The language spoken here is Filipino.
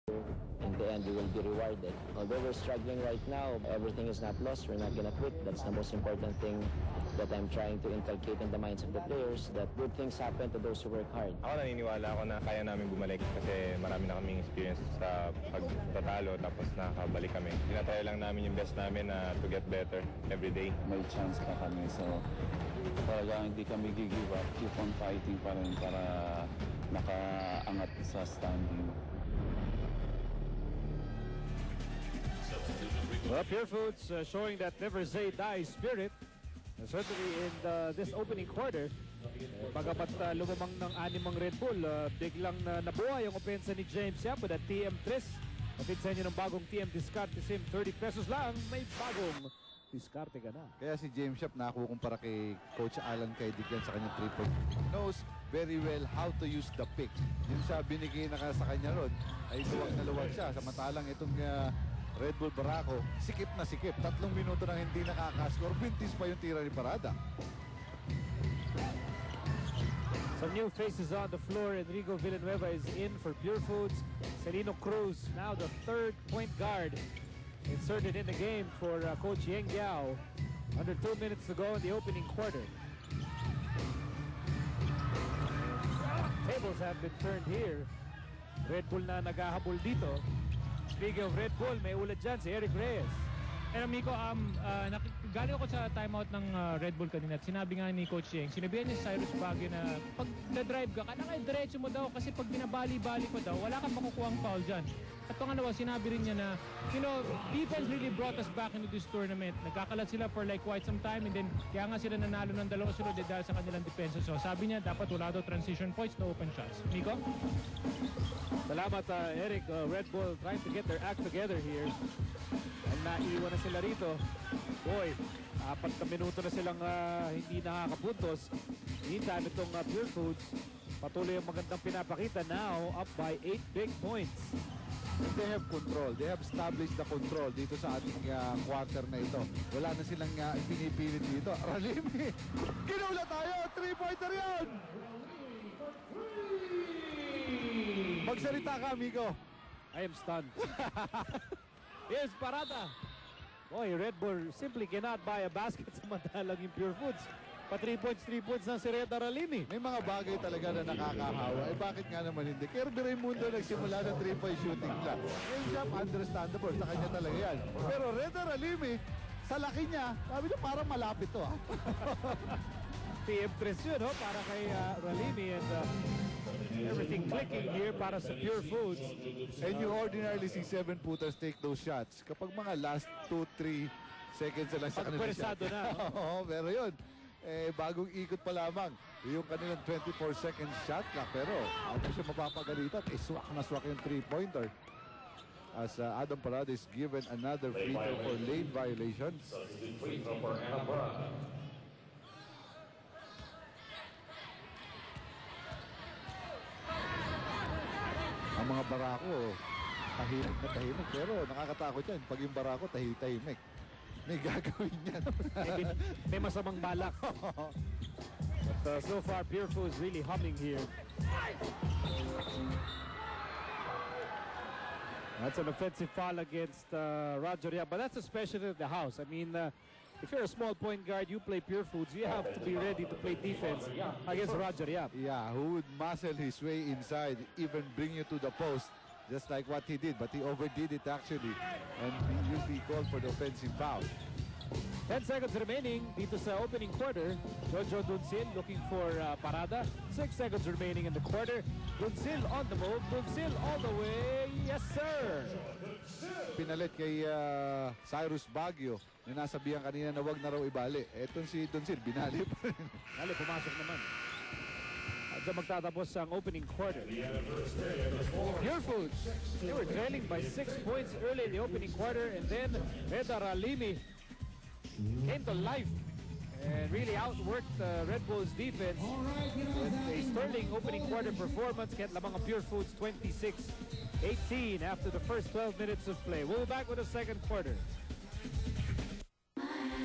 In the end, we will be rewarded. Although we're struggling right now, everything is not lost. We're not gonna quit. That's the most important thing that I'm trying to inculcate in the minds of the players, that good things happen to those who work hard. Ako naniniwala ako na kaya namin bumalik kasi marami na kaming experience sa pagtatalo tapos nakabalik kami. Tinatry lang namin yung best namin to get better every day. May chance pa kami, so talagang hindi kami give up. Keep on fighting pa rin para makaangat sa standing. Well, Pure Foods showing that never say die spirit. Certainly in this opening quarter. Bagamat lumamang ng 6 Red Bull, biglang nabuhay ang opensa ni James Yap with a TM3. Kapit sa inyo ng bagong TM Discarte Sim, 30 pesos lang, may bagong diskarte ka na. Kaya si James Yap nakukumpara kay Coach Alan Kaidigan sa kanyang triple. Knows very well how to use the pick. Yung sa binigay na sa kanya ron, ay luwag na luwag siya. Samantalang itong Red Bull Barako, sikip na sikip. 3 minuto nang hindi nakakascore. Bintis pa yung tira ni Parada. Some new faces on the floor. Enrico Villanueva is in for Pure Foods. Celino Cruz, now the 3rd point guard, inserted in the game for Coach Yeng Yao. Under 2 minutes to go in the opening quarter. Tables have been turned here. Red Bull na naghahabol dito. Speaking of Red Bull, may ulat dyan si Eric Reyes. Pero Miko, galing ako sa timeout ng Red Bull kanina at sinabi nga ni Coach Yeng, sinabihan niya si Cyrus Baguio na pag na-drive ka, kailangan diretso mo daw kasi pag binabali-bali pa daw, wala kang makukuha ang foul dyan. At pangalawa, sinabi rin niya na, defense really brought us back into this tournament. Nagkakalat sila for like quite some time and then kaya nga sila nanalo ng 2 sunod dahil sa kanilang depensa. So sabi niya, dapat wala daw transition points, no open shots. Miko? Salamat Eric. Red Bull trying to get their act together here. Ang naiwan na sila rito. Boy, 4 na minuto na silang hindi nakakapuntos. Meantime, itong Pure Foods patuloy ang magandang pinapakita. Now, up by 8 big points. And they have control. They have established the control dito sa ating quarter na ito. Wala na silang pinipilit dito. Ralimi! Ginula tayo! 3-pointer yan! Magsalita ka, amigo. I am stunned. Here's Parada. Boy, Red Bull simply cannot buy a basket samantalang yung Pure Foods. Pa 3 points na si Reda Ralimi. May mga bagay talaga na nakakahawa. Bakit nga naman hindi? Kirby Raimundo nagsimula ng 3-point shooting lang. Yung jump, understandable. Sa kanya talaga yan. Pero Reda Ralimi, sa laki niya, sabi niya parang malapit to. TM3 yun, para kay Ralimi and everything clicking here para sa Pure Foods. And you ordinarily see 7-footers take those shots. Kapag mga last 2-3 seconds na lang sa kanilang shot. Na. Oo, pero yun, bagong ikot pa lamang. Yung kanilang 24-second shot clock. Pero, ano siya mapapagalitan? Swak na swak yung 3-pointer. As Adam Parada is given another free throw for lane violations. Free throw for Adam Parada. Ang mga Barako, tahimik na tahimik. Pero nakakatakot yan. Pag yung Barako, tahimik. May gagawin yan. May masamang balak. But so far, Pure Foods really humming here. That's an offensive foul against Roger Yap. But that's a specialty of the house. I mean, if you're a small point guard, you play Pure Foods, you have to be ready to play defense against Roger Yap. Yeah, who would muscle his way inside, even bring you to the post, just like what he did. But he overdid it actually, and you'll be called for the offensive foul. 10 seconds remaining dito sa opening quarter. Jojo Duncil looking for Parada. 6 seconds remaining in the quarter. Duncil on the move. Duncil all the way. Yes, sir! Pinalit kay Cyrus Baguio na nasabihan kanina na wag na raw ibali. Etong si Duncil, binali pa rin. Dali, pumasok naman. At sa magtatapos ang opening quarter. Pure Foods, they were trailing by 6 points early in the opening quarter, and then Reda Ralimi came to life and really outworked Red Bull's defense with a sterling opening quarter performance. Kaya lamang ang Pure Foods 26-18 after the first 12 minutes of play. We'll be back with the second quarter.